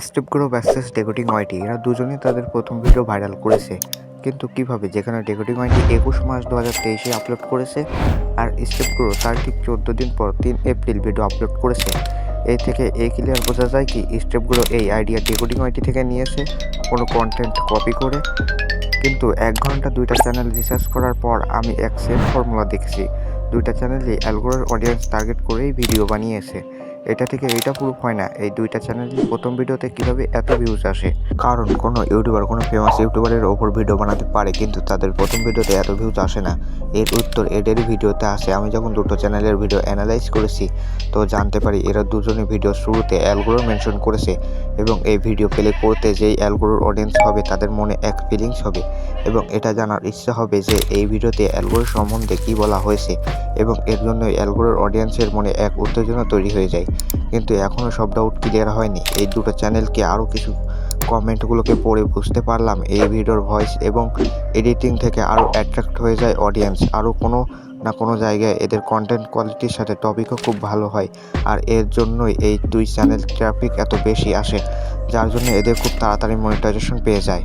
Step grow versus ডেকোডিং ওয়াইটি এরা দুজনেই তাদের প্রথম ভিডিও ভাইরাল করেছে। কিন্তু কিভাবে, যেখানে ডেকোডিং ওয়াইটি 21 মার্চ 2023-এ আপলোড করেছে আর স্টেপ গ্রো তার ঠিক 14 দিন পর 3 এপ্রিল ভিডিও আপলোড করেছে। এই থেকে ক্লিয়ার বোঝা যায় কি স্টেপ গ্রো এই আইডিয়া ডেকোডিং ওয়াইটি থেকে নিয়েছে কোনো কন্টেন্ট কপি করে। কিন্তু 1 ঘন্টা 2টা চ্যানেল রিসার্চ করার পর আমি এক সেম ফর্মুলা দেখেছি, 2টা চ্যানেলই অ্যালগোরিদম অডিয়েন্স টার্গেট করেই ভিডিও বানিয়েছে। এটা থেকে এইটা প্রুফ হয় না এই 2টা চ্যানেলই প্রথম ভিডিওতে কিভাবে এত ভিউজ আসে। কারণ কোনো ইউটিউবার কোনো ফেমাস ইউটিউবারের ওপর ভিডিও বানাতে পারে কিন্তু তাদের প্রথম ভিডিওতে এত ভিউজ আসে না। এর উত্তর এদেরই ভিডিওতে আসে। আমি যখন দুটো চ্যানেলের ভিডিও অ্যানালাইজ করেছি তো জানতে পারি এরা দুজনে ভিডিও শুরুতে অ্যালগোরিদম মেনশন করেছে এবং এই ভিডিও প্লে করতে যেই অ্যালগোরিদম অডিয়েন্স হবে তাদের মনে এক ফিলিংস হবে এবং এটা জানার ইচ্ছা হবে যে এই ভিডিওতে অ্যালগোরিদম সম্বন্ধে কী বলা হয়েছে এবং এর জন্যই অ্যালগোরিদম অডিয়েন্সের মনে এক উত্তেজনা তৈরি হয়ে যায়। কিন্তু এখনও সব ডাউট ক্লিয়ার হয়নি। এই দুটো চ্যানেলকে আরও কিছু কমেন্টগুলোকে পড়ে বুঝতে পারলাম এই ভিডিওর ভয়েস এবং এডিটিং থেকে আরও অ্যাট্রাক্ট হয়ে যায় অডিয়েন্স। আরও কোনো না কোনো জায়গায় এদের কন্টেন্ট কোয়ালিটির সাথে টপিকও খুব ভালো হয় আর এর জন্যই এই দুই চ্যানেল ট্রাফিক এত বেশি আসে, যার জন্য এদের খুব তাড়াতাড়ি মনিটাইজেশন পেয়ে যায়।